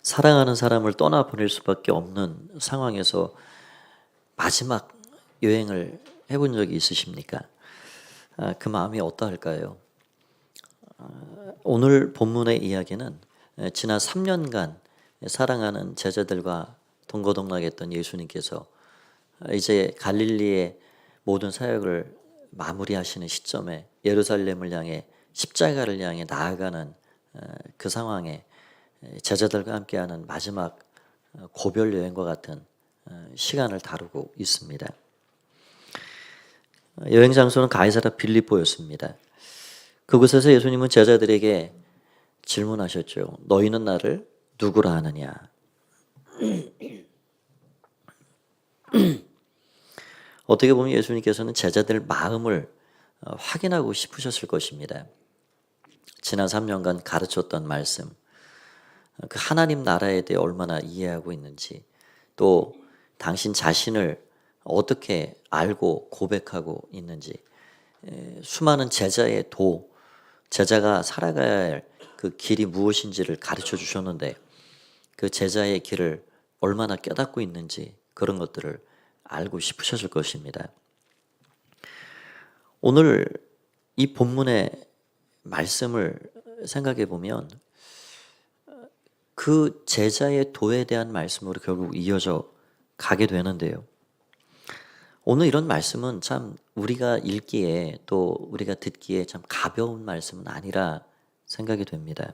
사랑하는 사람을 떠나보낼 수밖에 없는 상황에서 마지막 여행을 해본 적이 있으십니까? 그 마음이 어떠할까요? 오늘 본문의 이야기는 지난 3년간 사랑하는 제자들과 동거동락했던 예수님께서 이제 갈릴리의 모든 사역을 마무리하시는 시점에 예루살렘을 향해 십자가를 향해 나아가는 그 상황에 제자들과 함께하는 마지막 고별 여행과 같은 시간을 다루고 있습니다. 여행 장소는 가이사랴 빌립보였습니다. 그곳에서 예수님은 제자들에게 질문하셨죠. 너희는 나를 누구라 하느냐? 어떻게 보면 예수님께서는 제자들 마음을 확인하고 싶으셨을 것입니다. 지난 3년간 가르쳤던 말씀, 그 하나님 나라에 대해 얼마나 이해하고 있는지, 또 당신 자신을 어떻게 알고 고백하고 있는지, 수많은 제자의 제자가 살아가야 할 그 길이 무엇인지를 가르쳐 주셨는데 그 제자의 길을 얼마나 깨닫고 있는지 그런 것들을 알고 싶으셨을 것입니다. 오늘 이 본문의 말씀을 생각해 보면 그 제자의 도에 대한 말씀으로 결국 이어져 가게 되는데요. 오늘 이런 말씀은 참 우리가 읽기에 또 우리가 듣기에 참 가벼운 말씀은 아니라 생각이 됩니다.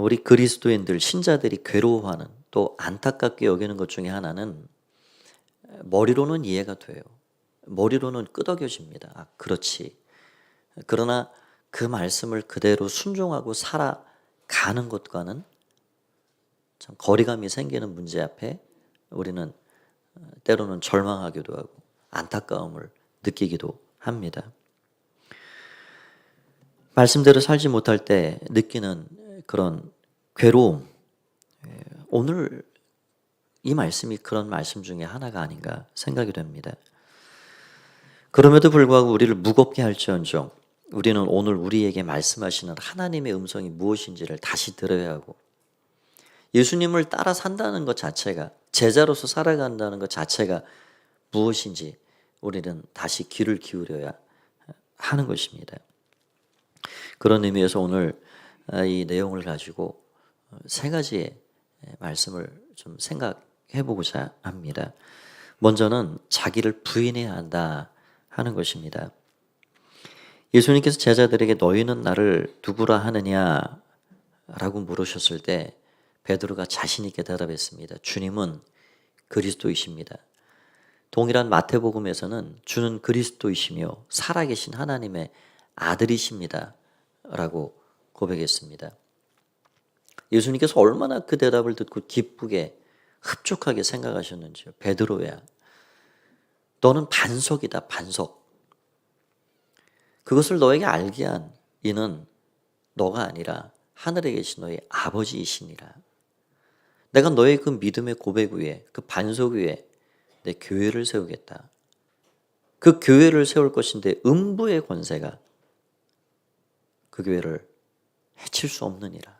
우리 그리스도인들, 신자들이 괴로워하는 또 안타깝게 여기는 것 중에 하나는 머리로는 이해가 돼요. 머리로는 끄덕여집니다. 그렇지. 그러나 그 말씀을 그대로 순종하고 살아가는 것과는 참 거리감이 생기는 문제 앞에 우리는 때로는 절망하기도 하고 안타까움을 느끼기도 합니다. 말씀대로 살지 못할 때 느끼는 그런 괴로움, 오늘 이 말씀이 그런 말씀 중에 하나가 아닌가 생각이 됩니다. 그럼에도 불구하고 우리를 무겁게 할지언정 우리는 오늘 우리에게 말씀하시는 하나님의 음성이 무엇인지를 다시 들어야 하고 예수님을 따라 산다는 것 자체가, 제자로서 살아간다는 것 자체가 무엇인지 우리는 다시 귀를 기울여야 하는 것입니다. 그런 의미에서 오늘 이 내용을 가지고 세 가지의 말씀을 좀 생각해 보고자 합니다. 먼저는 자기를 부인해야 한다 하는 것입니다. 예수님께서 제자들에게 너희는 나를 누구라 하느냐 라고 물으셨을 때 베드로가 자신 있게 대답했습니다. 주님은 그리스도이십니다. 동일한 마태복음에서는 주는 그리스도이시며 살아계신 하나님의 아들이십니다 라고 고백했습니다. 예수님께서 얼마나 그 대답을 듣고 기쁘게 흡족하게 생각하셨는지요. 베드로야, 너는 반석이다, 반석. 그것을 너에게 알게 한 이는 너가 아니라 하늘에 계신 너의 아버지이시니라. 내가 너의 그 믿음의 고백 위에, 그 반석 위에 내 교회를 세우겠다. 그 교회를 세울 것인데 음부의 권세가 그 교회를 해칠 수 없느니라.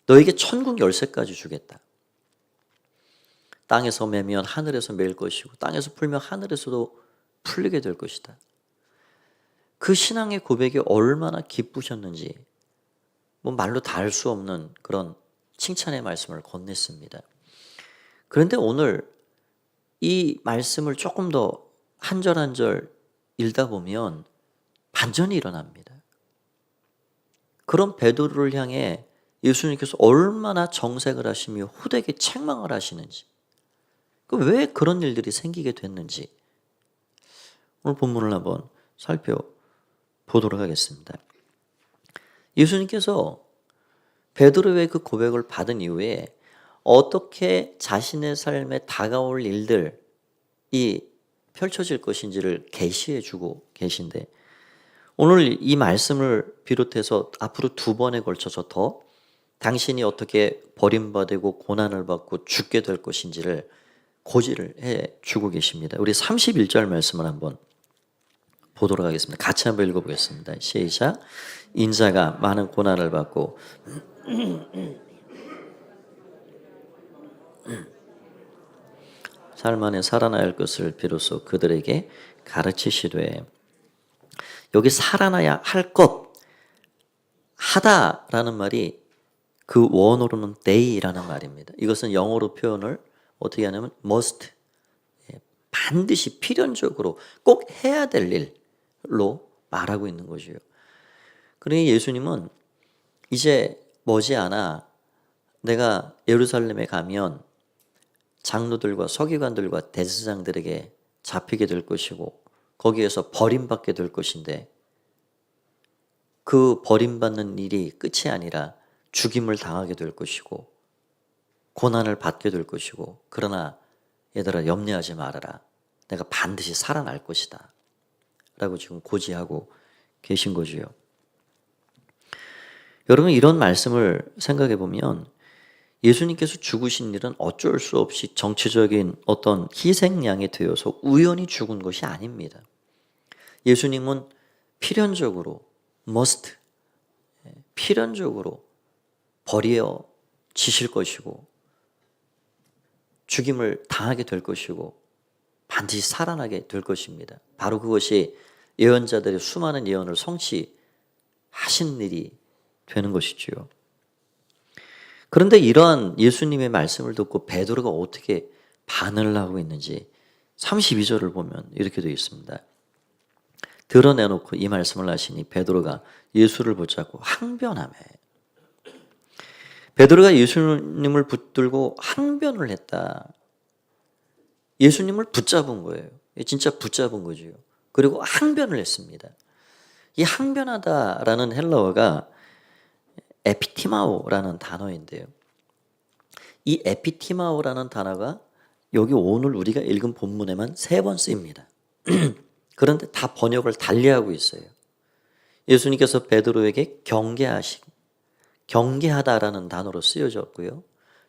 너에게 천국 열쇠까지 주겠다. 땅에서 매면 하늘에서 매일 것이고 땅에서 풀면 하늘에서도 풀리게 될 것이다. 그 신앙의 고백이 얼마나 기쁘셨는지 말로 다 할 수 없는 그런 칭찬의 말씀을 건넸습니다. 그런데 오늘 이 말씀을 조금 더 한 절 한 절 읽다 보면 반전이 일어납니다. 그런 베드로를 향해 예수님께서 얼마나 정색을 하시며 호되게 책망을 하시는지, 왜 그런 일들이 생기게 됐는지 오늘 본문을 한번 살펴보도록 하겠습니다. 예수님께서 베드로의 그 고백을 받은 이후에 어떻게 자신의 삶에 다가올 일들이 펼쳐질 것인지를 계시해 주고 계신데 오늘 이 말씀을 비롯해서 앞으로 2번에 걸쳐서 더 당신이 어떻게 버림받고 고난을 받고 죽게 될 것인지를 고지를 해 주고 계십니다. 우리 31절 말씀을 한번 보도록 하겠습니다. 같이 한번 읽어보겠습니다. 시작. 인자가 많은 고난을 받고 삶 안에 살아나야 할 것을 비로소 그들에게 가르치시되, 여기 살아나야 할 것, 하다라는 말이 그 원어로는 day라는 말입니다. 이것은 영어로 표현을 어떻게 하냐면 must, 반드시 필연적으로 꼭 해야 될 일로 말하고 있는 것이에요. 그러니 예수님은 이제 머지않아 내가 예루살렘에 가면 장로들과 서기관들과 대제사장들에게 잡히게 될 것이고 거기에서 버림받게 될 것인데, 그 버림받는 일이 끝이 아니라 죽임을 당하게 될 것이고 고난을 받게 될 것이고, 그러나 얘들아 염려하지 말아라, 내가 반드시 살아날 것이다 라고 지금 고지하고 계신 거지요. 여러분, 이런 말씀을 생각해 보면 예수님께서 죽으신 일은 어쩔 수 없이 정치적인 어떤 희생양이 되어서 우연히 죽은 것이 아닙니다. 예수님은 필연적으로 must, 필연적으로 버려지실 것이고 죽임을 당하게 될 것이고 반드시 살아나게 될 것입니다. 바로 그것이 예언자들의 수많은 예언을 성취하신 일이 되는 것이지요. 그런데 이러한 예수님의 말씀을 듣고 베드로가 어떻게 반응을 하고 있는지 32절을 보면 이렇게 되어 있습니다. 드러내놓고 이 말씀을 하시니 베드로가 예수를 붙잡고 항변하매. 베드로가 예수님을 붙들고 항변을 했다. 예수님을 붙잡은 거예요. 진짜 붙잡은 거지요. 그리고 항변을 했습니다. 이 항변하다라는 헬라어가 에피티마오라는 단어인데요. 이 에피티마오라는 단어가 여기 오늘 우리가 읽은 본문에만 3번 쓰입니다. 그런데 다 번역을 달리하고 있어요. 예수님께서 베드로에게 경계하다라는 단어로 쓰여졌고요.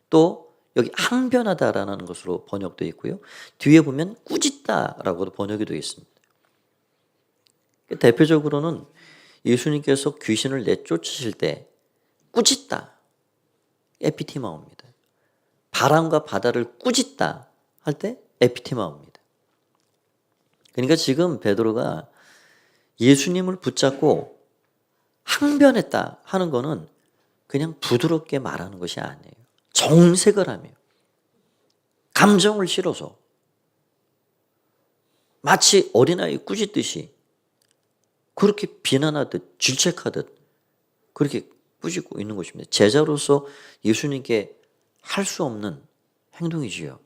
또 여기 항변하다라는 것으로 번역되어 있고요. 뒤에 보면 꾸짖다라고도 번역이 되어 있습니다. 대표적으로는 예수님께서 귀신을 내쫓으실 때 꾸짖다, 에피티마오입니다. 바람과 바다를 꾸짖다 할 때 에피티마오입니다. 그러니까 지금 베드로가 예수님을 붙잡고 항변했다 하는 거는 그냥 부드럽게 말하는 것이 아니에요. 정색을 하며 감정을 실어서 마치 어린아이 꾸짖듯이 그렇게 비난하듯 질책하듯 그렇게 꾸짖고 있는 것입니다. 제자로서 예수님께 할 수 없는 행동이지요.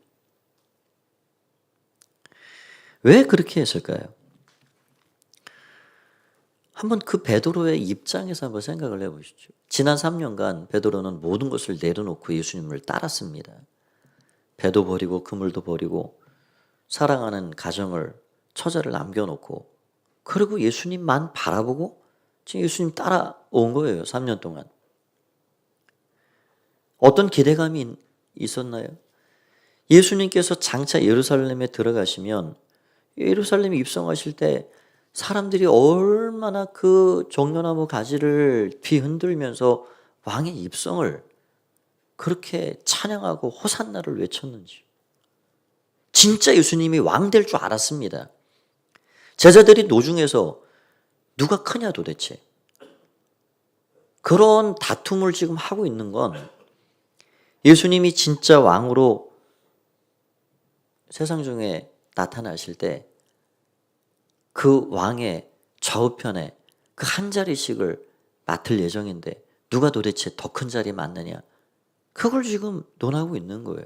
왜 그렇게 했을까요? 한번 그 베드로의 입장에서 한번 생각을 해보시죠. 지난 3년간 베드로는 모든 것을 내려놓고 예수님을 따랐습니다. 배도 버리고 그물도 버리고 사랑하는 가정을, 처자를 남겨놓고, 그리고 예수님만 바라보고 지금 예수님 따라온 거예요. 3년 동안. 어떤 기대감이 있었나요? 예수님께서 장차 예루살렘에 들어가시면 예루살렘에 입성하실 때 사람들이 얼마나 그 종려나무 가지를 뒤흔들면서 왕의 입성을 그렇게 찬양하고 호산나를 외쳤는지. 진짜 예수님이 왕 될 줄 알았습니다. 제자들이 노중에서 누가 크냐 도대체. 그런 다툼을 지금 하고 있는 건 예수님이 진짜 왕으로 세상 중에 나타나실 때 그 왕의 좌우편에 그 한 자리씩을 맡을 예정인데 누가 도대체 더 큰 자리 맡느냐, 그걸 지금 논하고 있는 거예요.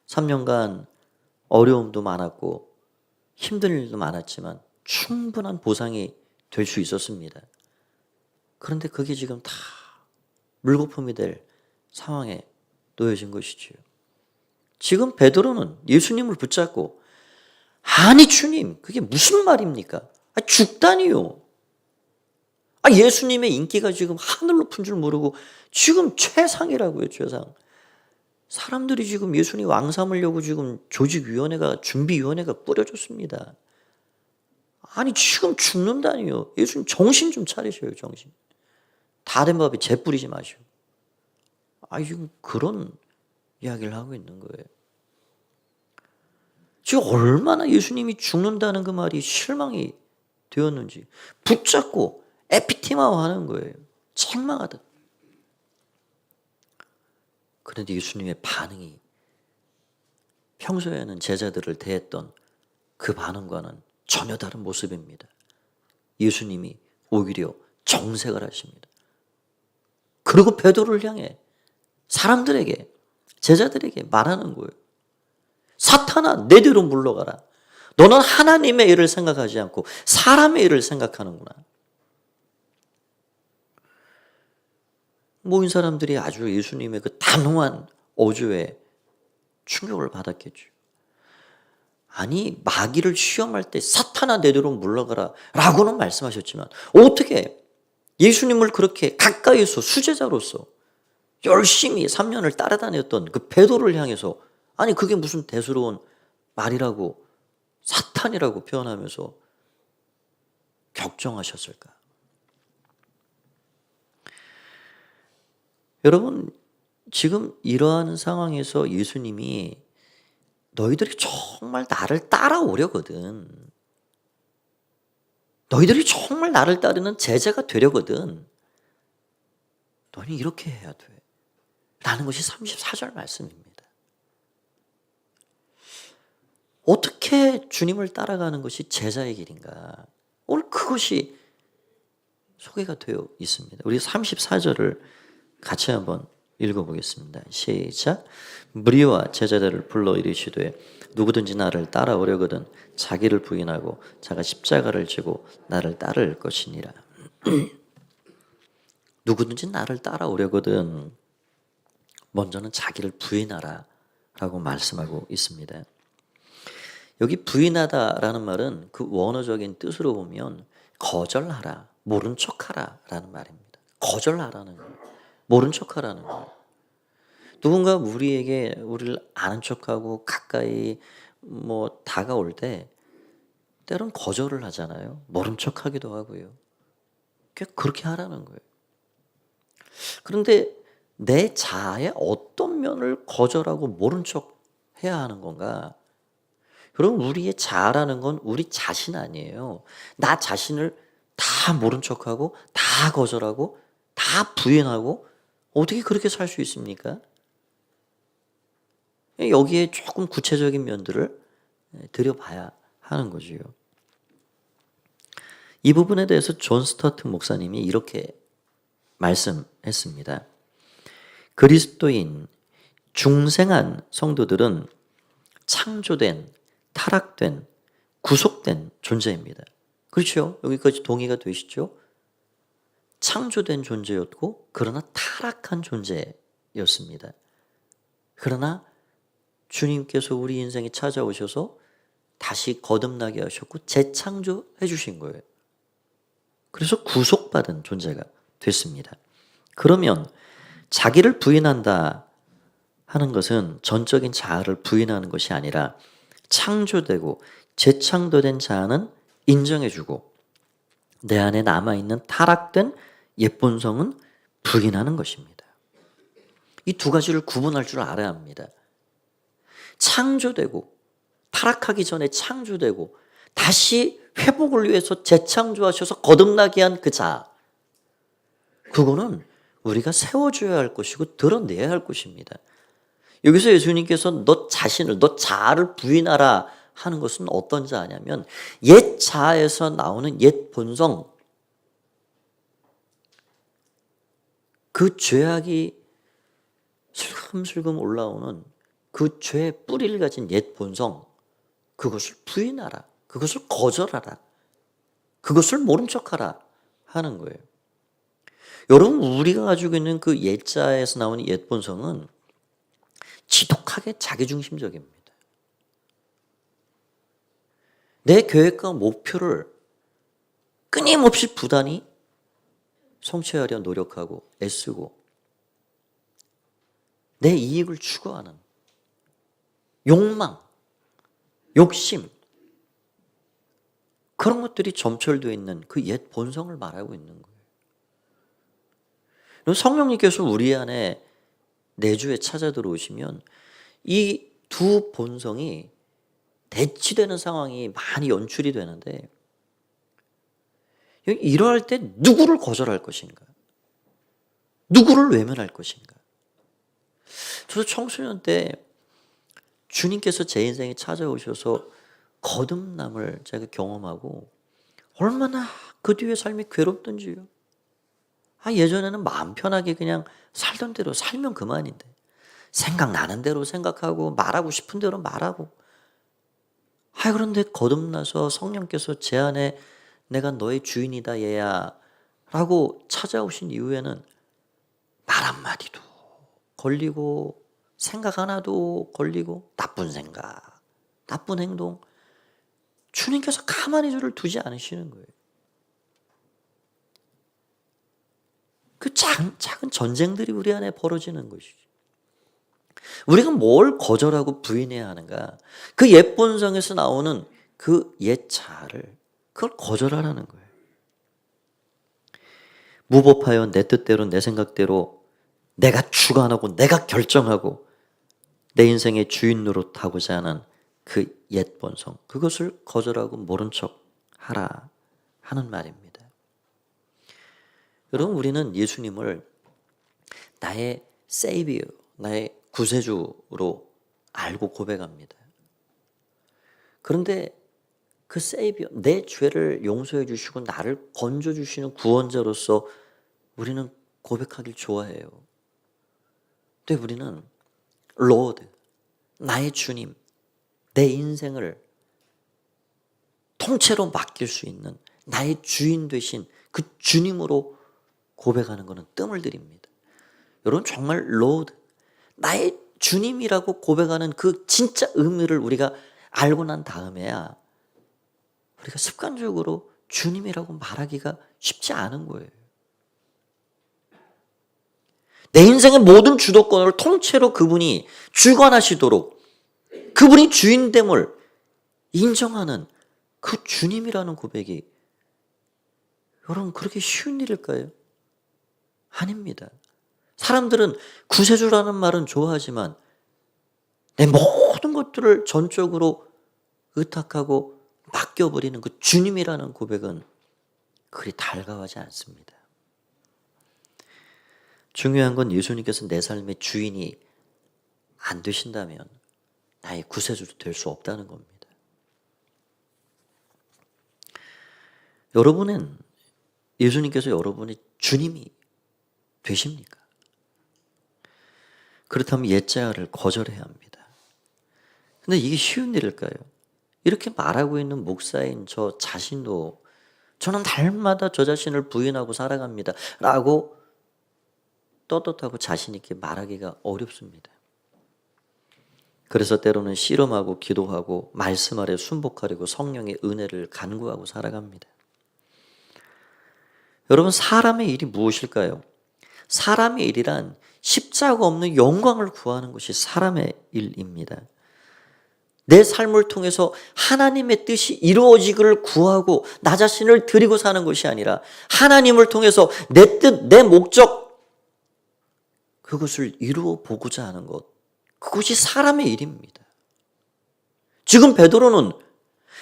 3년간 어려움도 많았고 힘든 일도 많았지만 충분한 보상이 될 수 있었습니다. 그런데 그게 지금 다 물거품이 될 상황에 놓여진 것이지요. 지금 베드로는 예수님을 붙잡고 아니 주님, 그게 무슨 말입니까? 죽다니요. 예수님의 인기가 지금 하늘 높은 줄 모르고 지금 최상이라고요, 최상. 사람들이 지금 예수님 왕 삼으려고 지금 조직위원회가, 준비위원회가 꾸려졌습니다. 아니 지금 죽는다니요. 예수님 정신 좀 차리셔요. 정신. 다 된 밥에 재 뿌리지 마시고. 지금 그런 이야기를 하고 있는 거예요. 지금 얼마나 예수님이 죽는다는 그 말이 실망이 되었는지 붙잡고 에피티마화하는 거예요. 책망하듯. 그런데 예수님의 반응이 평소에는 제자들을 대했던 그 반응과는 전혀 다른 모습입니다. 예수님이 오히려 정색을 하십니다. 그리고 베드로를 향해 사람들에게 제자들에게 말하는 거예요. 사탄아 내 뒤로 물러가라. 너는 하나님의 일을 생각하지 않고 사람의 일을 생각하는구나. 모인 사람들이 아주 예수님의 그 단호한 어조에 충격을 받았겠죠. 아니 마귀를 시험할 때 사탄아 내 뒤로 물러가라 라고는 말씀하셨지만 어떻게 예수님을 그렇게 가까이서 수제자로서 열심히 3년을 따라다녔던 그 베드로를 향해서 아니 그게 무슨 대수로운 말이라고 사탄이라고 표현하면서 격정하셨을까? 여러분 지금 이러한 상황에서 예수님이 너희들이 정말 나를 따라오려거든. 너희들이 정말 나를 따르는 제자가 되려거든. 너희는 이렇게 해야 돼. 라는 것이 34절 말씀입니다. 어떻게 주님을 따라가는 것이 제자의 길인가? 오늘 그것이 소개가 되어 있습니다. 우리 34절을 같이 한번 읽어보겠습니다. 시작. 무리와 제자들을 불러 이르시되 누구든지 나를 따라오려거든 자기를 부인하고 자가 십자가를 지고 나를 따를 것이니라. 누구든지 나를 따라오려거든 먼저는 자기를 부인하라 라고 말씀하고 있습니다. 여기 부인하다라는 말은 그 원어적인 뜻으로 보면 거절하라, 모른 척하라 라는 말입니다. 거절하라는 거예요. 모른 척하라는 거예요. 누군가 우리를 아는 척하고 가까이 다가올 때 때론 거절을 하잖아요. 모른 척하기도 하고요. 그렇게 하라는 거예요. 그런데 내 자아의 어떤 면을 거절하고 모른 척 해야 하는 건가? 여러분 우리의 자아라는 건 우리 자신 아니에요. 나 자신을 다 모른 척하고 다 거절하고 다 부인하고 어떻게 그렇게 살 수 있습니까? 여기에 조금 구체적인 면들을 들여봐야 하는 거지요. 이 부분에 대해서 존 스터트 목사님이 이렇게 말씀했습니다. 그리스도인 중생한 성도들은 창조된, 타락된, 구속된 존재입니다. 그렇죠? 여기까지 동의가 되시죠? 창조된 존재였고 그러나 타락한 존재였습니다. 그러나 주님께서 우리 인생에 찾아오셔서 다시 거듭나게 하셨고 재창조해 주신 거예요. 그래서 구속받은 존재가 됐습니다. 그러면 자기를 부인한다 하는 것은 전적인 자아를 부인하는 것이 아니라 창조되고 재창조된 자아는 인정해주고 내 안에 남아있는 타락된 옛 본성은 부인하는 것입니다. 이 두 가지를 구분할 줄 알아야 합니다. 창조되고 타락하기 전에 창조되고 다시 회복을 위해서 재창조하셔서 거듭나게 한 그 자아, 그거는 우리가 세워줘야 할 것이고 드러내야 할 것입니다. 여기서 예수님께서 너 자신을, 너 자아를 부인하라 하는 것은 어떤 자아냐면 옛 자아에서 나오는 옛 본성, 그 죄악이 슬금슬금 올라오는 그 죄의 뿌리를 가진 옛 본성, 그것을 부인하라, 그것을 거절하라, 그것을 모른 척하라 하는 거예요. 여러분 우리가 가지고 있는 그 옛자에서 나오는 옛 본성은 지독하게 자기중심적입니다. 내 계획과 목표를 끊임없이 부단히 성취하려 노력하고 애쓰고 내 이익을 추구하는 욕망, 욕심, 그런 것들이 점철되어 있는 그 옛 본성을 말하고 있는 거예요. 성령님께서 우리 안에 내주에 찾아 들어오시면 이 두 본성이 대치되는 상황이 많이 연출이 되는데, 이러할 때 누구를 거절할 것인가? 누구를 외면할 것인가? 저도 청소년 때 주님께서 제 인생에 찾아오셔서 거듭남을 제가 경험하고 얼마나 그 뒤에 삶이 괴롭던지요. 예전에는 마음 편하게 그냥 살던 대로 살면 그만인데, 생각나는 대로 생각하고 말하고 싶은 대로 말하고. 그런데 거듭나서 성령께서 제 안에 내가 너의 주인이다 얘야 라고 찾아오신 이후에는 말 한마디도 걸리고 생각 하나도 걸리고 나쁜 생각, 나쁜 행동, 주님께서 가만히 저를 두지 않으시는 거예요. 그 작은 전쟁들이 우리 안에 벌어지는 것이죠. 우리가 뭘 거절하고 부인해야 하는가? 그 옛 본성에서 나오는 그 옛 자아를, 그걸 거절하라는 거예요. 무법하여 내 뜻대로 내 생각대로 내가 주관하고 내가 결정하고 내 인생의 주인 노릇하고자 하는 그 옛 본성, 그것을 거절하고 모른 척 하라 하는 말입니다. 여러분, 우리는 예수님을 나의 세이비어, 나의 구세주로 알고 고백합니다. 그런데 그 세이비어, 내 죄를 용서해 주시고 나를 건져 주시는 구원자로서 우리는 고백하길 좋아해요. 근데 우리는 로드, 나의 주님, 내 인생을 통째로 맡길 수 있는 나의 주인 되신 그 주님으로 고백하는 것은 뜸을 들입니다. 여러분, 정말 로드, 나의 주님이라고 고백하는 그 진짜 의미를 우리가 알고 난 다음에야 우리가 습관적으로 주님이라고 말하기가 쉽지 않은 거예요. 내 인생의 모든 주도권을 통째로 그분이 주관하시도록, 그분이 주인됨을 인정하는 그 주님이라는 고백이 여러분, 그렇게 쉬운 일일까요? 아닙니다. 사람들은 구세주라는 말은 좋아하지만 내 모든 것들을 전적으로 의탁하고 맡겨버리는 그 주님이라는 고백은 그리 달가워하지 않습니다. 중요한 건 예수님께서 내 삶의 주인이 안 되신다면 나의 구세주도 될 수 없다는 겁니다. 여러분은 예수님께서 여러분의 주님이 되십니까? 그렇다면 옛자를 거절해야 합니다. 근데 이게 쉬운 일일까요? 이렇게 말하고 있는 목사인 저 자신도 저는 날마다 저 자신을 부인하고 살아갑니다 라고 떳떳하고 자신 있게 말하기가 어렵습니다. 그래서 때로는 씨름하고 기도하고 말씀 아래 순복하려고 성령의 은혜를 간구하고 살아갑니다. 여러분, 사람의 일이 무엇일까요? 사람의 일이란 십자가 없는 영광을 구하는 것이 사람의 일입니다. 내 삶을 통해서 하나님의 뜻이 이루어지기를 구하고 나 자신을 드리고 사는 것이 아니라 하나님을 통해서 내 뜻, 내 목적, 그것을 이루어 보고자 하는 것, 그것이 사람의 일입니다. 지금 베드로는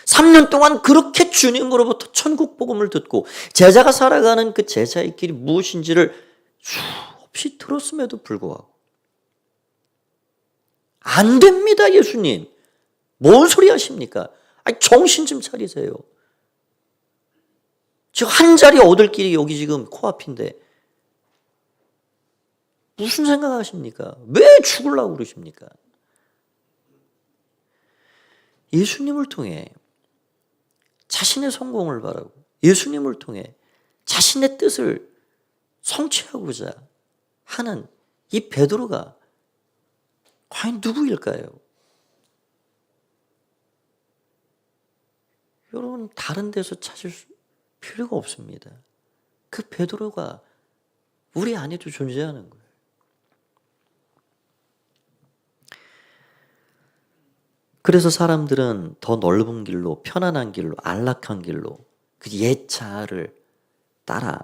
3년 동안 그렇게 주님으로부터 천국 복음을 듣고 제자가 살아가는 그 제자의 길이 무엇인지를 수없이 들었음에도 불구하고 안 됩니다, 예수님. 뭔 소리 하십니까? 정신 좀 차리세요. 지금 한 자리 얻을 길이 여기 지금 코앞인데 무슨 생각하십니까? 왜 죽으려고 그러십니까? 예수님을 통해 자신의 성공을 바라고 예수님을 통해 자신의 뜻을 성취하고자 하는 이 베드로가 과연 누구일까요? 여러분, 다른 데서 찾을 필요가 없습니다. 그 베드로가 우리 안에도 존재하는 거예요. 그래서 사람들은 더 넓은 길로, 편안한 길로, 안락한 길로 그 옛 자아를 따라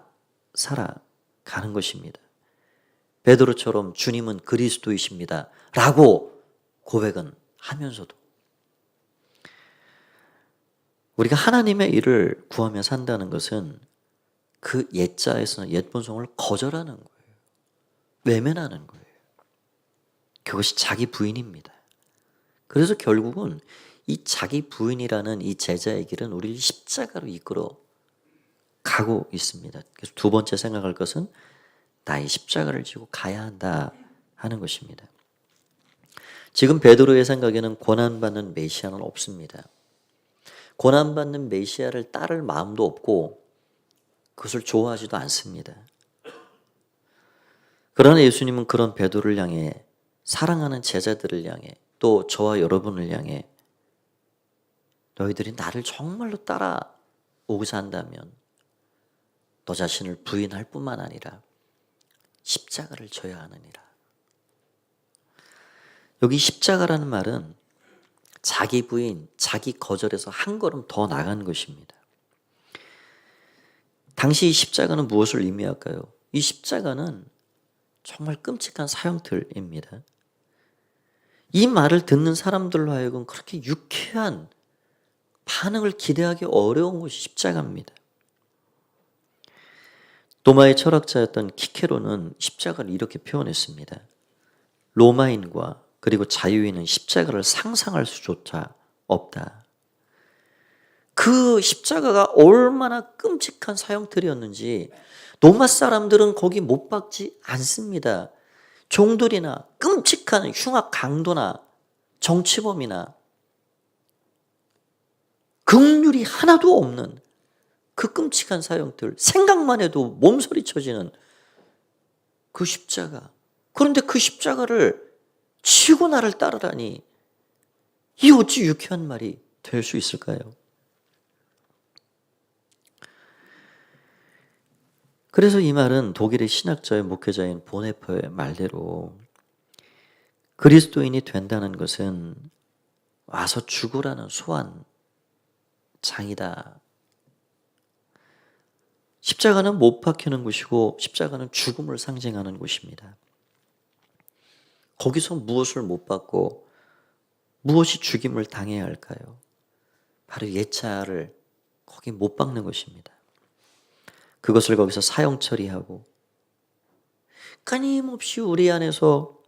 살아가는 것입니다. 베드로처럼 주님은 그리스도이십니다 라고 고백은 하면서도 우리가 하나님의 일을 구하며 산다는 것은 그 옛자에서는 옛 본성을 거절하는 거예요. 외면하는 거예요. 그것이 자기 부인입니다. 그래서 결국은 이 자기 부인이라는 이 제자의 길은 우리를 십자가로 이끌어 가고 있습니다. 그래서 두 번째 생각할 것은 나의 십자가를 지고 가야 한다 하는 것입니다. 지금 베드로의 생각에는 고난받는 메시아는 없습니다. 고난받는 메시아를 따를 마음도 없고 그것을 좋아하지도 않습니다. 그러나 예수님은 그런 베드로를 향해 사랑하는 제자들을 향해 또 저와 여러분을 향해 너희들이 나를 정말로 따라오고자 한다면 너 자신을 부인할 뿐만 아니라 십자가를 져야 하느니라. 여기 십자가라는 말은 자기 부인, 자기 거절에서 한 걸음 더 나간 것입니다. 당시 이 십자가는 무엇을 의미할까요? 이 십자가는 정말 끔찍한 사형틀입니다. 이 말을 듣는 사람들로 하여금 그렇게 유쾌한 반응을 기대하기 어려운 것이 십자가입니다. 로마의 철학자였던 키케로는 십자가를 이렇게 표현했습니다. 로마인과 그리고 자유인은 십자가를 상상할 수조차 없다. 그 십자가가 얼마나 끔찍한 사형틀이었는지 로마 사람들은 거기 못 박지 않습니다. 종들이나 끔찍한 흉악 강도나 정치범이나 긍휼이 하나도 없는 그 끔찍한 사형틀, 생각만 해도 몸서리 쳐지는 그 십자가. 그런데 그 십자가를 치고 나를 따르라니 이 어찌 유쾌한 말이 될 수 있을까요? 그래서 이 말은 독일의 신학자의 목회자인 보네퍼의 말대로 그리스도인이 된다는 것은 와서 죽으라는 소환장이다. 십자가는 못 박히는 곳이고 십자가는 죽음을 상징하는 곳입니다. 거기서 무엇을 못 받고 무엇이 죽임을 당해야 할까요? 바로 옛자를 거기 못 박는 것입니다. 그것을 거기서 사형 처리하고 끊임없이 우리 안에서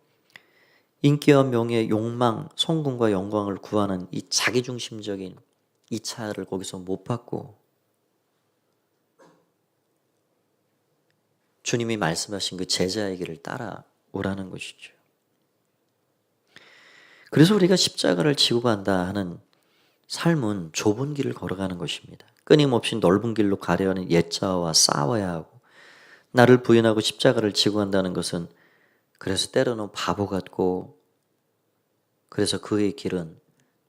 인기와 명예, 욕망, 성공과 영광을 구하는 이 자기중심적인 이 차를 거기서 못 받고 주님이 말씀하신 그 제자의 길을 따라오라는 것이죠. 그래서 우리가 십자가를 지고 간다 하는 삶은 좁은 길을 걸어가는 것입니다. 끊임없이 넓은 길로 가려는 옛자와 싸워야 하고 나를 부인하고 십자가를 지고 간다는 것은 그래서 때로는 바보 같고 그래서 그의 길은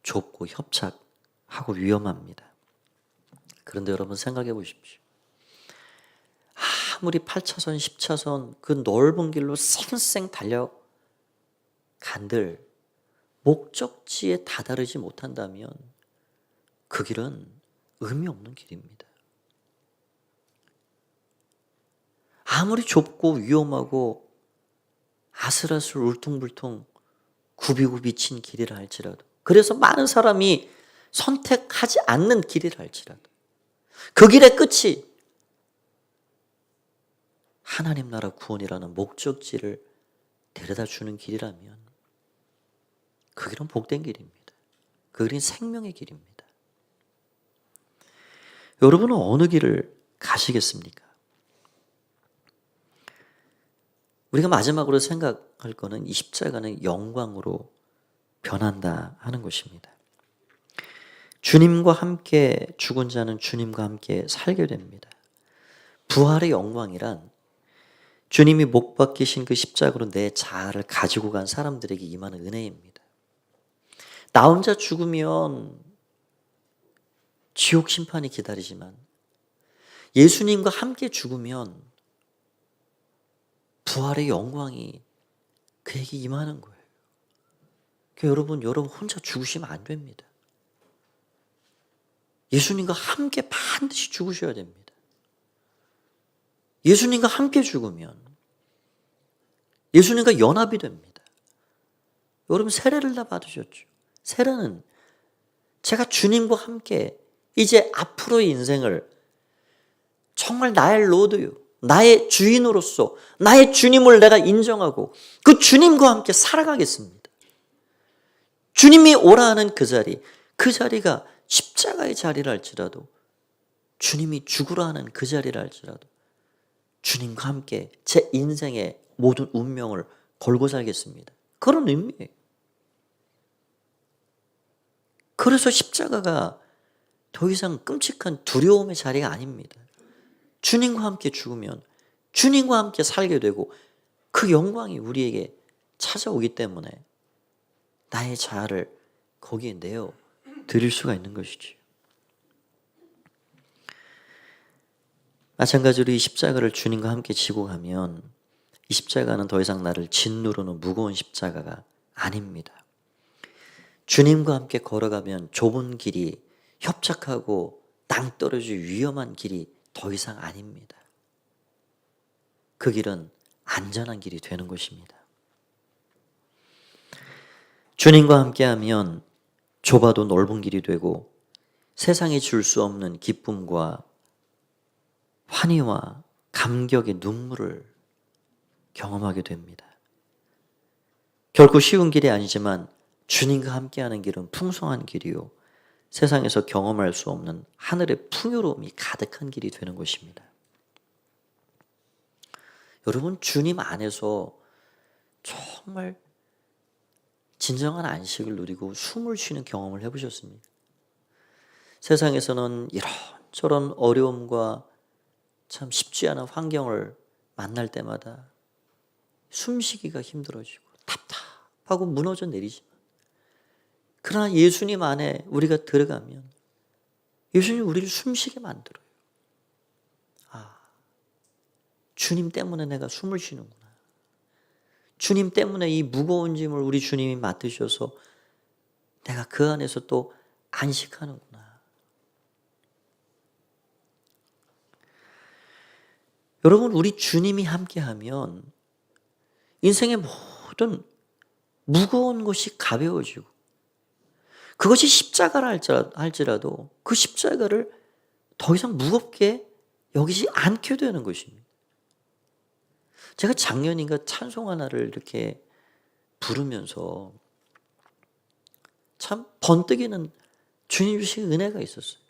좁고 협착하고 위험합니다. 그런데 여러분 생각해 보십시오. 아무리 8차선, 10차선 그 넓은 길로 쌩쌩 달려간들 목적지에 다다르지 못한다면 그 길은 의미 없는 길입니다. 아무리 좁고 위험하고 아슬아슬 울퉁불퉁 굽이고 비친 길이라 할지라도 그래서 많은 사람이 선택하지 않는 길이라 할지라도 그 길의 끝이 하나님 나라 구원이라는 목적지를 데려다 주는 길이라면 그 길은 복된 길입니다. 그 길은 생명의 길입니다. 여러분은 어느 길을 가시겠습니까? 우리가 마지막으로 생각할 것은 이 십자가는 영광으로 변한다 하는 것입니다. 주님과 함께 죽은 자는 주님과 함께 살게 됩니다. 부활의 영광이란 주님이 못 박히신 그 십자가로 내 자아를 가지고 간 사람들에게 임하는 은혜입니다. 나 혼자 죽으면 지옥 심판이 기다리지만 예수님과 함께 죽으면 부활의 영광이 그에게 임하는 거예요. 여러분 혼자 죽으시면 안 됩니다. 예수님과 함께 반드시 죽으셔야 됩니다. 예수님과 함께 죽으면 예수님과 연합이 됩니다. 여러분 세례를 다 받으셨죠. 세례는 제가 주님과 함께 이제 앞으로의 인생을 정말 나의 로드요, 나의 주인으로서 나의 주님을 내가 인정하고 그 주님과 함께 살아가겠습니다. 주님이 오라 하는 그 자리가 십자가의 자리라 할지라도, 주님이 죽으라 하는 그 자리라 할지라도 주님과 함께 제 인생의 모든 운명을 걸고 살겠습니다. 그런 의미예요. 그래서 십자가가 더 이상 끔찍한 두려움의 자리가 아닙니다. 주님과 함께 죽으면 주님과 함께 살게 되고 그 영광이 우리에게 찾아오기 때문에 나의 자아를 거기에 내어 드릴 수가 있는 것이지. 마찬가지로 이 십자가를 주님과 함께 지고 가면 이 십자가는 더 이상 나를 짓누르는 무거운 십자가가 아닙니다. 주님과 함께 걸어가면 좁은 길이, 협착하고 낭떠러지 위험한 길이 더 이상 아닙니다. 그 길은 안전한 길이 되는 것입니다. 주님과 함께하면 좁아도 넓은 길이 되고 세상이 줄 수 없는 기쁨과 환희와 감격의 눈물을 경험하게 됩니다. 결코 쉬운 길이 아니지만 주님과 함께하는 길은 풍성한 길이요, 세상에서 경험할 수 없는 하늘의 풍요로움이 가득한 길이 되는 것입니다. 여러분, 주님 안에서 정말 진정한 안식을 누리고 숨을 쉬는 경험을 해보셨습니까? 세상에서는 이런저런 어려움과 참 쉽지 않은 환경을 만날 때마다 숨쉬기가 힘들어지고 답답하고 무너져 내리지만, 그러나 예수님 안에 우리가 들어가면 예수님 우리를 숨쉬게 만들어요. 주님 때문에 내가 숨을 쉬는구나. 주님 때문에 이 무거운 짐을 우리 주님이 맡으셔서 내가 그 안에서 또 안식하는구나. 여러분, 우리 주님이 함께하면 인생의 모든 무거운 것이 가벼워지고, 그것이 십자가라 할지라도 그 십자가를 더 이상 무겁게 여기지 않게 되는 것입니다. 제가 작년인가 찬송 하나를 이렇게 부르면서 참 번뜩이는 주님 주신 은혜가 있었어요.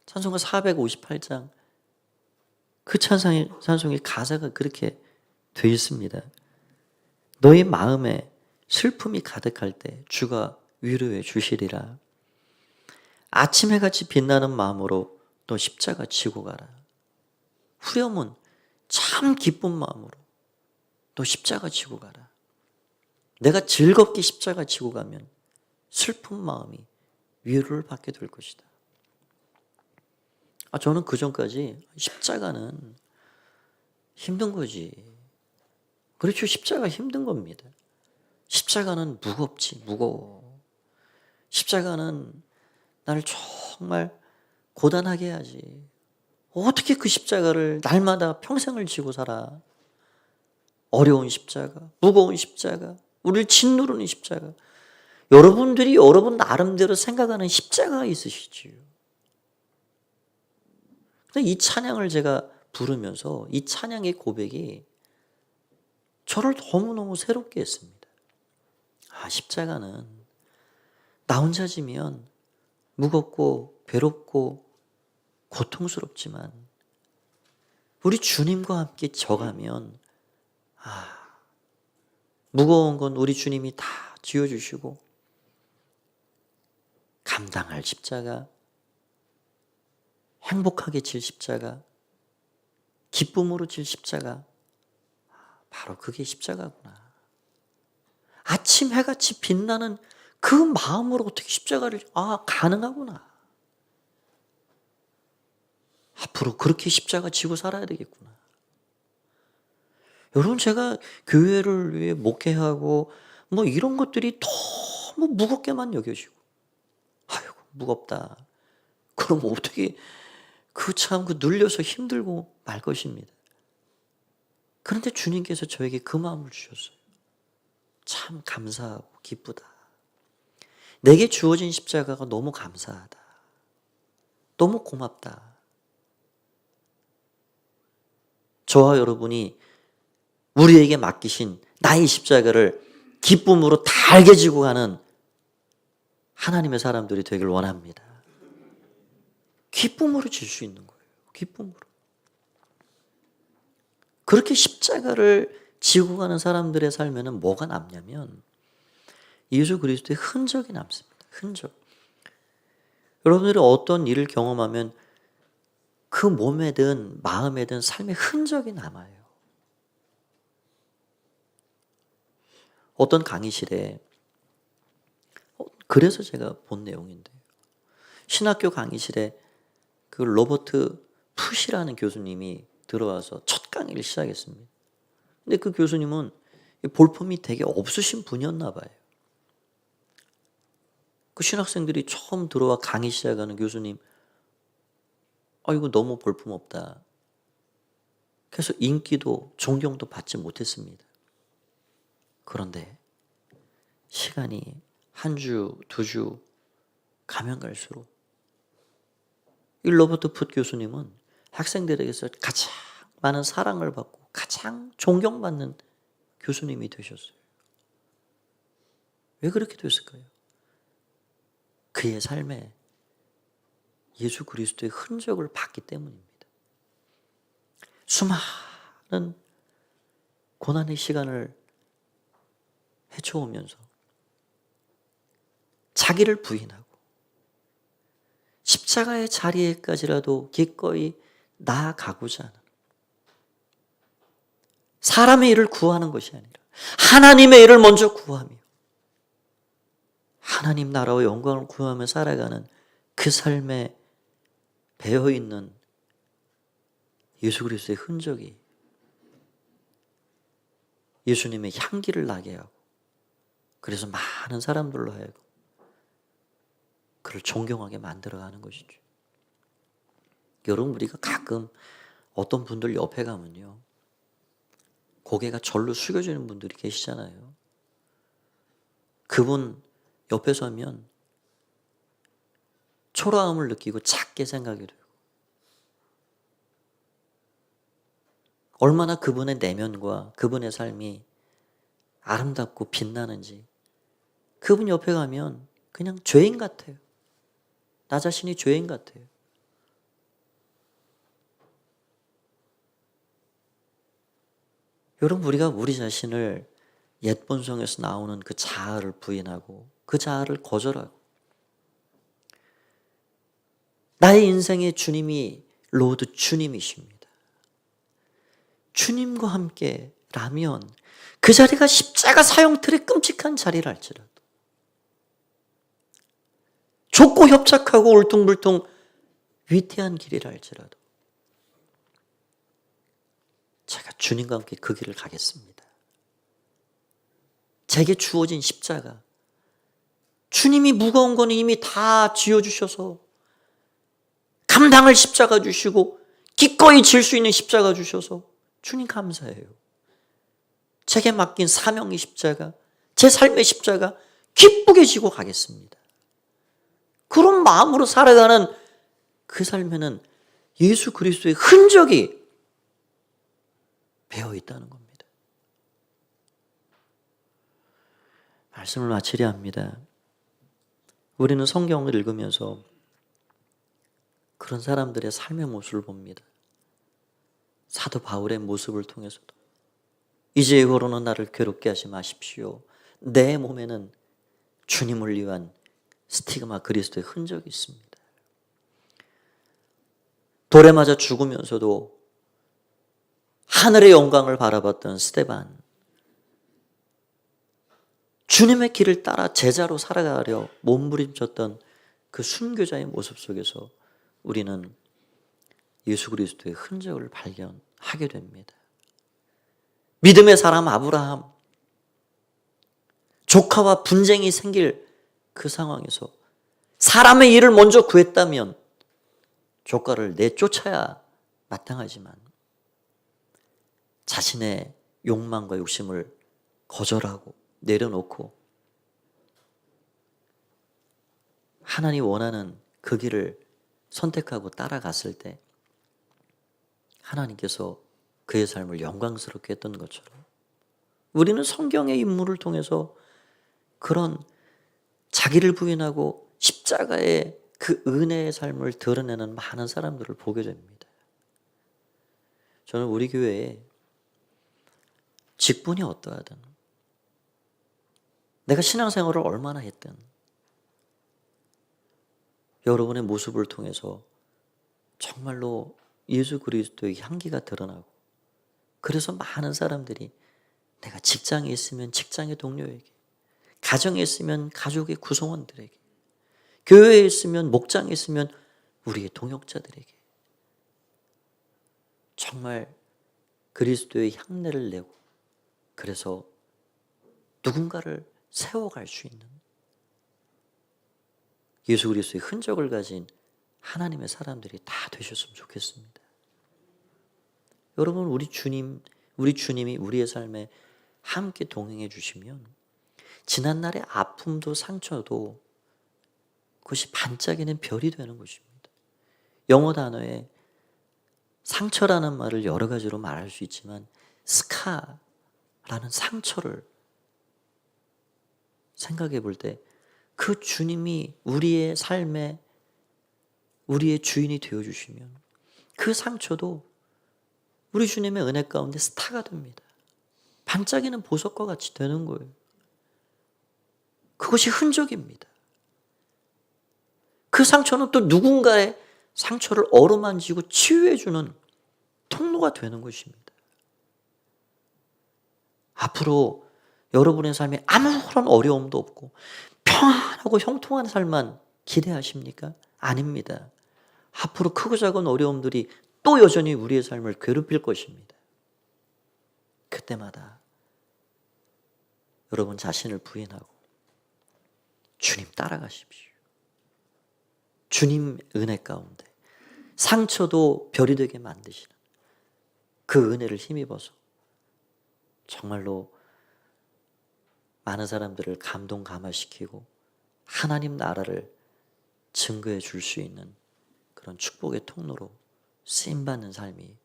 찬송가 458장 그 찬송의 가사가 그렇게 되어 있습니다. 너의 마음에 슬픔이 가득할 때 주가 위로해 주시리라. 아침 해같이 빛나는 마음으로 너 십자가 지고 가라. 후렴은 참 기쁜 마음으로 너 십자가 지고 가라. 내가 즐겁게 십자가 지고 가면 슬픈 마음이 위로를 받게 될 것이다. 저는 그전까지 십자가는 힘든 거지. 그렇죠. 십자가 힘든 겁니다. 십자가는 무거워. 십자가는 나를 정말 고단하게 해야지. 어떻게 그 십자가를 날마다 평생을 지고 살아? 어려운 십자가, 무거운 십자가, 우리를 짓누르는 십자가. 여러분들이 여러분 나름대로 생각하는 십자가가 있으시지요. 근데 이 찬양을 제가 부르면서 이 찬양의 고백이 저를 너무너무 새롭게 했습니다. 십자가는 나 혼자 지면 무겁고 괴롭고 고통스럽지만 우리 주님과 함께 져가면 무거운 건 우리 주님이 다 지어주시고 감당할 십자가, 행복하게 질 십자가, 기쁨으로 질 십자가, 바로 그게 십자가구나. 아침 해같이 빛나는 그 마음으로 어떻게 십자가를 가능하구나. 앞으로 그렇게 십자가 지고 살아야 되겠구나. 여러분, 제가 교회를 위해 목회하고 뭐 이런 것들이 너무 무겁게만 여겨지고, 아이고 무겁다. 그럼 어떻게 그 눌려서 힘들고 말 것입니다. 그런데 주님께서 저에게 그 마음을 주셨어요. 참 감사하고 기쁘다. 내게 주어진 십자가가 너무 감사하다. 너무 고맙다. 저와 여러분이 우리에게 맡기신 나의 십자가를 기쁨으로 달게 지고 가는 하나님의 사람들이 되길 원합니다. 기쁨으로 질 수 있는 거예요. 기쁨으로. 그렇게 십자가를 지고 가는 사람들의 삶에는 뭐가 남냐면 예수 그리스도의 흔적이 남습니다. 흔적. 여러분들이 어떤 일을 경험하면 그 몸에든 마음에든 삶의 흔적이 남아요. 어떤 강의실에, 그래서 제가 본 내용인데, 신학교 강의실에 그 로버트 푸시라는 교수님이 들어와서 첫 강의를 시작했습니다. 근데 그 교수님은 볼품이 되게 없으신 분이었나 봐요. 그 신학생들이 처음 들어와 강의 시작하는 교수님, 이거 너무 볼품 없다. 그래서 인기도 존경도 받지 못했습니다. 그런데 시간이 한 주, 두 주 가면 갈수록 이 로버트 풋 교수님은 학생들에게서 가장 많은 사랑을 받고 가장 존경받는 교수님이 되셨어요. 왜 그렇게 됐을까요? 그의 삶에 예수 그리스도의 흔적을 봤기 때문입니다. 수많은 고난의 시간을 헤쳐오면서 자기를 부인하고 십자가의 자리에까지라도 기꺼이 나아가고자 하는, 사람의 일을 구하는 것이 아니라 하나님의 일을 먼저 구하며 하나님 나라와 영광을 구하며 살아가는 그 삶에 배어있는 예수 그리스도의 흔적이 예수님의 향기를 나게 하고, 그래서 많은 사람들로 하여금 그를 존경하게 만들어가는 것이죠. 여러분, 우리가 가끔 어떤 분들 옆에 가면요, 고개가 절로 숙여지는 분들이 계시잖아요. 그분 옆에 서면 초라함을 느끼고 작게 생각이 되고, 얼마나 그분의 내면과 그분의 삶이 아름답고 빛나는지, 그분 옆에 가면 그냥 죄인 같아요. 나 자신이 죄인 같아요. 여러분, 우리가 우리 자신을 옛 본성에서 나오는 그 자아를 부인하고 그 자아를 거절하고, 나의 인생의 주님이 로드 주님이십니다. 주님과 함께라면 그 자리가 십자가 사형틀의 끔찍한 자리를 할지라도, 좁고 협착하고 울퉁불퉁 위태한 길이라 할지라도 제가 주님과 함께 그 길을 가겠습니다. 제게 주어진 십자가, 주님이 무거운 건 이미 다 지어주셔서 감당할 십자가 주시고 기꺼이 질 수 있는 십자가 주셔서 주님 감사해요. 제게 맡긴 사명의 십자가, 제 삶의 십자가 기쁘게 지고 가겠습니다. 그런 마음으로 살아가는 그 삶에는 예수 그리스도의 흔적이 배어 있다는 겁니다. 말씀을 마치려 합니다. 우리는 성경을 읽으면서 그런 사람들의 삶의 모습을 봅니다. 사도 바울의 모습을 통해서도 이제 이후로는 나를 괴롭게 하지 마십시오. 내 몸에는 주님을 위한 스티그마 그리스도의 흔적이 있습니다. 돌에 맞아 죽으면서도 하늘의 영광을 바라봤던 스데반, 주님의 길을 따라 제자로 살아가려 몸부림쳤던 그 순교자의 모습 속에서 우리는 예수 그리스도의 흔적을 발견하게 됩니다. 믿음의 사람 아브라함, 조카와 분쟁이 생길 그 상황에서 사람의 일을 먼저 구했다면 조카를 내쫓아야 마땅하지만 자신의 욕망과 욕심을 거절하고 내려놓고 하나님 원하는 그 길을 선택하고 따라갔을 때 하나님께서 그의 삶을 영광스럽게 했던 것처럼 우리는 성경의 인물을 통해서 그런 자기를 부인하고 십자가의 그 은혜의 삶을 드러내는 많은 사람들을 보게 됩니다. 저는 우리 교회에 직분이 어떠하든 내가 신앙생활을 얼마나 했든 여러분의 모습을 통해서 정말로 예수 그리스도의 향기가 드러나고 그래서 많은 사람들이 내가 직장에 있으면 직장의 동료에게, 가정에 있으면 가족의 구성원들에게, 교회에 있으면 목장에 있으면 우리의 동역자들에게 정말 그리스도의 향내를 내고 그래서 누군가를 세워갈 수 있는 예수 그리스도의 흔적을 가진 하나님의 사람들이 다 되셨으면 좋겠습니다. 여러분, 우리 주님이 우리의 삶에 함께 동행해 주시면 지난날의 아픔도 상처도 그것이 반짝이는 별이 되는 것입니다. 영어 단어에 상처라는 말을 여러 가지로 말할 수 있지만 스카라는 상처를 생각해 볼 때 그 주님이 우리의 삶에 우리의 주인이 되어주시면 그 상처도 우리 주님의 은혜 가운데 스타가 됩니다. 반짝이는 보석과 같이 되는 거예요. 그것이 흔적입니다. 그 상처는 또 누군가의 상처를 어루만지고 치유해주는 통로가 되는 것입니다. 앞으로 여러분의 삶에 아무런 어려움도 없고 평안하고 형통한 삶만 기대하십니까? 아닙니다. 앞으로 크고 작은 어려움들이 또 여전히 우리의 삶을 괴롭힐 것입니다. 그때마다 여러분 자신을 부인하고 주님 따라가십시오. 주님 은혜 가운데 상처도 별이 되게 만드시는 그 은혜를 힘입어서 정말로 많은 사람들을 감동 감화시키고 하나님 나라를 증거해 줄 수 있는 그런 축복의 통로로 쓰임받는 삶이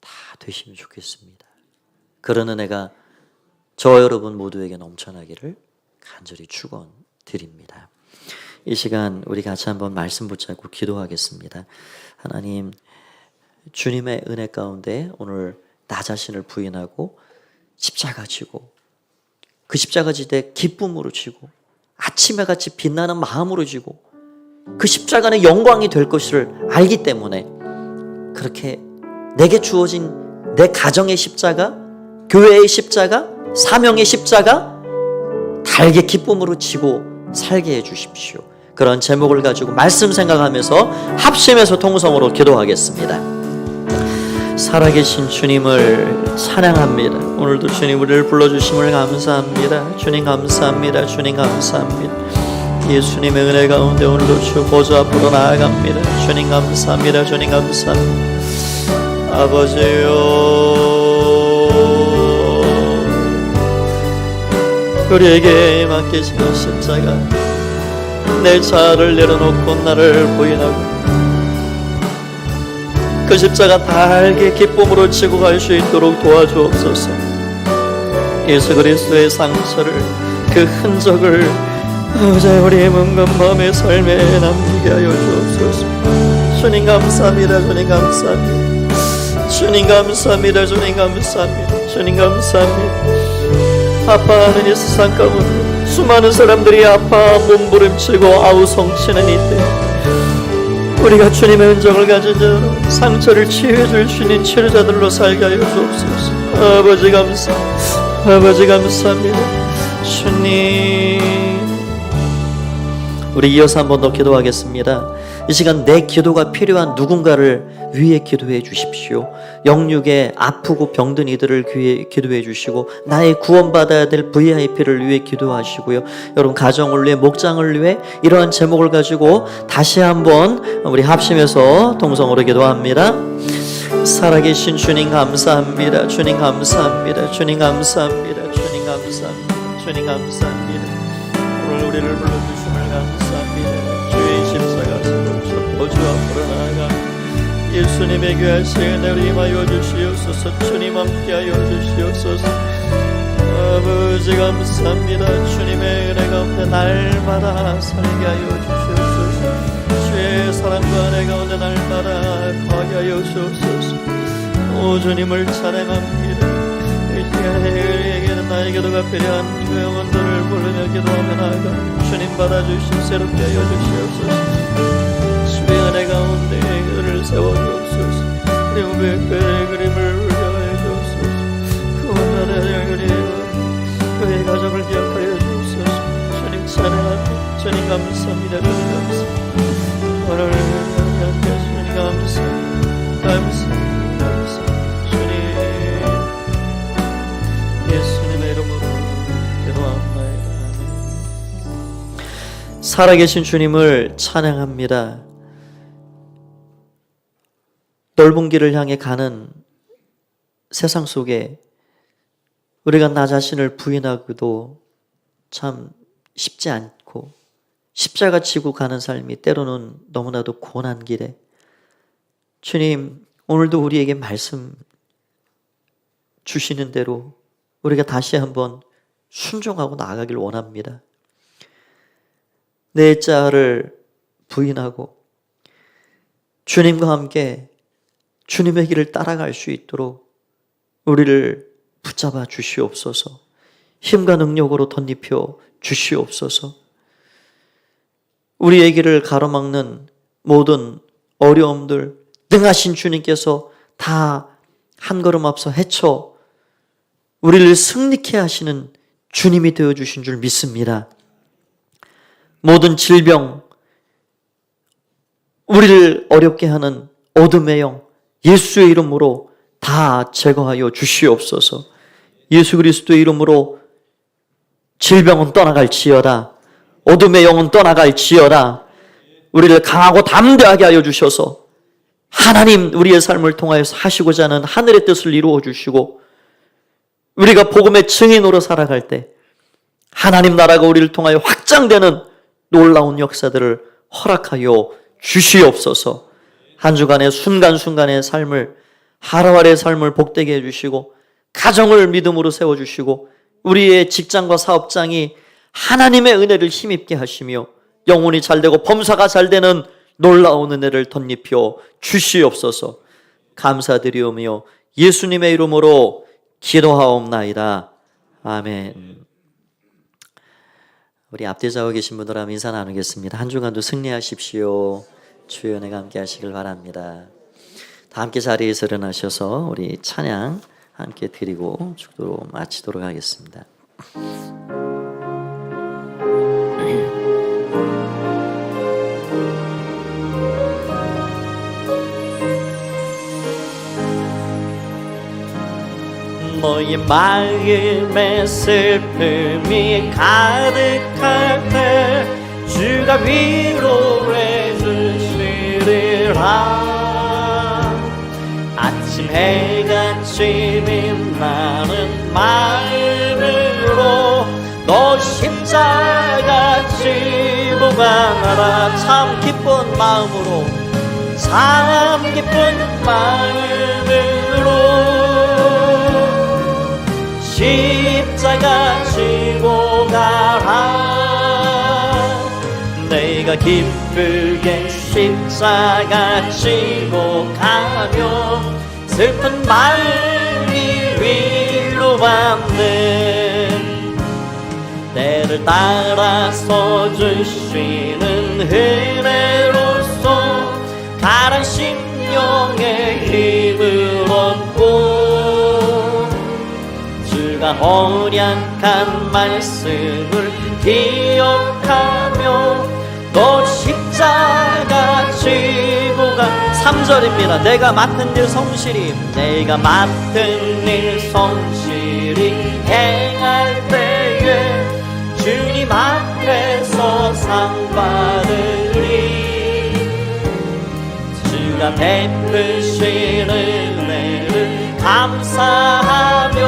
다 되시면 좋겠습니다. 그런 은혜가 저 여러분 모두에게 넘쳐나기를 간절히 축원드립니다. 이 시간 우리 같이 한번 말씀 붙잡고 기도하겠습니다. 하나님, 주님의 은혜 가운데 오늘 나 자신을 부인하고 십자가 지고 그 십자가 지되 기쁨으로 지고 아침에 같이 빛나는 마음으로 지고 그 십자가는 영광이 될 것을 알기 때문에 그렇게 내게 주어진 내 가정의 십자가, 교회의 십자가, 사명의 십자가 달게 기쁨으로 지고 살게 해주십시오. 그런 제목을 가지고 말씀 생각하면서 합심해서 통성으로 기도하겠습니다. 살아계신 주님을 찬양합니다. 오늘도 주님 우리를 불러주심을 감사합니다. 주님 감사합니다. 주님 감사합니다. 예수님의 은혜 가운데 오늘도 주 보좌 앞으로 나아갑니다. 주님 감사합니다. 주님 감사합니다. 아버지요, 우리에게 맡기시는 십자가, 내 자아를 내려놓고 나를 부인하고 그 십자가 달게 기쁨으로 지고 갈 수 있도록 도와주옵소서. 예수 그리스도의 상처를, 그 흔적을 우리의 묵은 마음의 삶에 남기게 하여 주옵소서. 주님 감사합니다. 주님 감사합니다. 주님 감사합니다. 주님 감사합니다. 주님 감사합니다. 아파하는 이 세상 가운데 수많은 사람들이 아파 몸부림치고 아우성치는 이때 우리가 주님의 은정을 가진 자로 상처를 치유해 줄 수 있는 치료자들로 살게 하여 주옵소서. 아버지 감사합니다. 아버지 감사합니다. 주님, 우리 이어서 한 번 더 기도하겠습니다. 이 시간 내 기도가 필요한 누군가를 위해 기도해 주십시오. 영육에 아프고 병든 이들을 위해 기도해 주시고, 나의 구원받아야 될 VIP를 위해 기도하시고요. 여러분 가정을 위해, 목장을 위해, 이러한 제목을 가지고 다시 한번 우리 합심해서 동성으로 기도합니다. 살아계신 주님 감사합니다. 주님 감사합니다. 주님 감사합니다. 주님 감사합니다. 주님 감사합니다. 오늘 우리를 불러주심을 감사합니다. 주의 십자가 지고 주 앞으로 나아가 예수님의 귀하신 은혜를 임하여 주시옵소서. 주님 함께하여 주시옵소서. 아버지 감사합니다. 주님의 은혜 가운데 날마다 살게 하여 주시옵소서. 주의 사랑과 은혜 가운데 날마다 거하게 하여 주옵소서. 오 주님을 찬양합니다. 우리에게는 나의 기도가 필요한 그 영혼들을 부르며 기도하며 나아가 주님 받아주신 새롭게 하여 주시옵소서. 주의 은혜 가운데 그를 세워주옵소서. 그리고 그 그림을 울려하여 주옵소서. 그 원한의 그림 그의 가족을 기억하여 주옵소서. 주님 찬양합니다. 주님 감사합니다. 주님 감사합니다. 오늘 주님 감사합니다. 감사합니다. 감사합니다. 주님 예수님의 이름으로 기도합니다. 살아계신 주님을 찬양합니다. 넓은 길을 향해 가는 세상 속에 우리가 나 자신을 부인하기도 참 쉽지 않고, 십자가 지고 가는 삶이 때로는 너무나도 고난 길에, 주님 오늘도 우리에게 말씀 주시는 대로 우리가 다시 한번 순종하고 나아가길 원합니다. 내 자아를 부인하고 주님과 함께 주님의 길을 따라갈 수 있도록 우리를 붙잡아 주시옵소서. 힘과 능력으로 덧입혀 주시옵소서. 우리의 길을 가로막는 모든 어려움들 능하신 주님께서 다 한 걸음 앞서 헤쳐 우리를 승리케 하시는 주님이 되어주신 줄 믿습니다. 모든 질병, 우리를 어렵게 하는 어둠의 영, 예수의 이름으로 다 제거하여 주시옵소서. 예수 그리스도의 이름으로 질병은 떠나갈지어다. 어둠의 영은 떠나갈지어다. 우리를 강하고 담대하게 하여 주셔서 하나님 우리의 삶을 통하여서 하시고자 하는 하늘의 뜻을 이루어 주시고, 우리가 복음의 증인으로 살아갈 때 하나님 나라가 우리를 통하여 확장되는 놀라운 역사들을 허락하여 주시옵소서. 한 주간의 순간순간의 삶을, 하루하루의 삶을 복되게 해주시고, 가정을 믿음으로 세워주시고, 우리의 직장과 사업장이 하나님의 은혜를 힘입게 하시며 영혼이 잘되고 범사가 잘되는 놀라운 은혜를 덧입혀 주시옵소서. 감사드리오며 예수님의 이름으로 기도하옵나이다. 아멘. 우리 앞뒤 좌우 계신 분들 한번 인사 나누겠습니다. 한 주간도 승리하십시오. 주의 은혜가 함께 하시길 바랍니다. 다 함께 자리에서 일어나셔서 우리 찬양 함께 드리고 축도로 마치도록 하겠습니다. 너의 마음에 슬픔이 가득할 때 주가 위로해 주시리라. 아침 해같이 빛나는 마음으로 너 십자가 지고 가라. 참 기쁜 마음으로, 참 기쁜 마음으로 십자가 지고 가라. 내가 기쁘게 십자가 지고 가며 슬픈 마음이 위로받는, 때를 따라서 주시는 은혜로서 가란 심령의 힘을 얻고, 주가 허약한 말씀을 기억하며 또 십자가 지고 가. 3절입니다. 내가 맡은 일 성실히, 내가 맡은 일 성실히 행할 때에 주님 앞에서 상 받으리. 주가 베푸신 은혜를 감사하며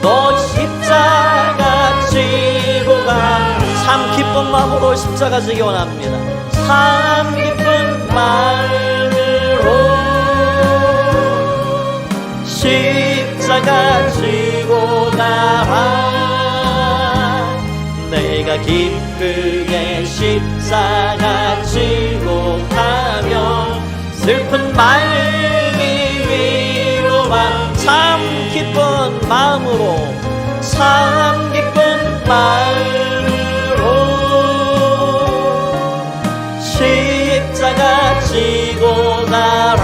또 십자가 지고 가. 참 기쁜 마음으로 십자가 지기 원합니다. 참 기쁜 마음으로 십자가 지고 가라. 내가 기쁘게 십자가 지고 가면 슬픈 마음이 위로만. 참 기쁜 마음으로, 참 기쁜 마음으로 십자가 지고 가라.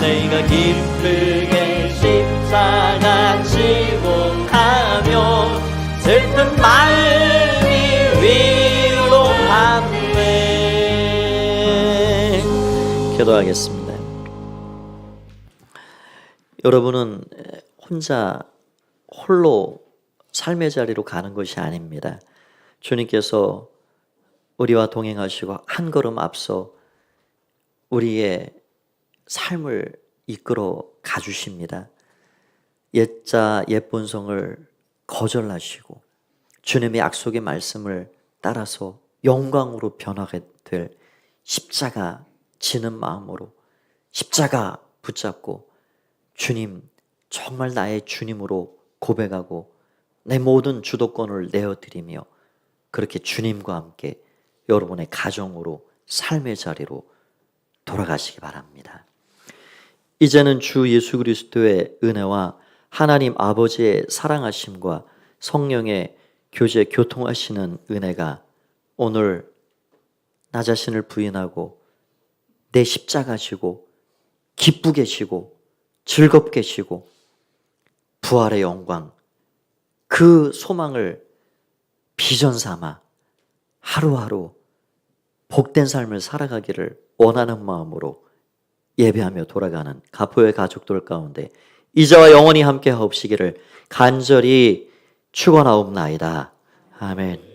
내가 기쁘게 십자가 지고 가면 슬픈 마음이 위로하네. 기도하겠습니다. 여러분은 혼자 홀로 삶의 자리로 가는 것이 아닙니다. 주님께서 우리와 동행하시고 한 걸음 앞서 우리의 삶을 이끌어 가주십니다. 옛자 옛본성을 거절하시고 주님의 약속의 말씀을 따라서 영광으로 변하게 될 십자가 지는 마음으로 십자가 붙잡고 주님, 정말 나의 주님으로 고백하고 내 모든 주도권을 내어드리며 그렇게 주님과 함께 여러분의 가정으로 삶의 자리로 돌아가시기 바랍니다. 이제는 주 예수 그리스도의 은혜와 하나님 아버지의 사랑하심과 성령의 교제 교통하시는 은혜가 오늘 나 자신을 부인하고 내 십자가 지고 기쁘게 쉬고 즐겁게 쉬고 부활의 영광, 그 소망을 비전 삼아 하루하루 복된 삶을 살아가기를 원하는 마음으로 예배하며 돌아가는 가포의 가족들 가운데 이제와 영원히 함께 하옵시기를 간절히 축원하옵나이다. 아멘.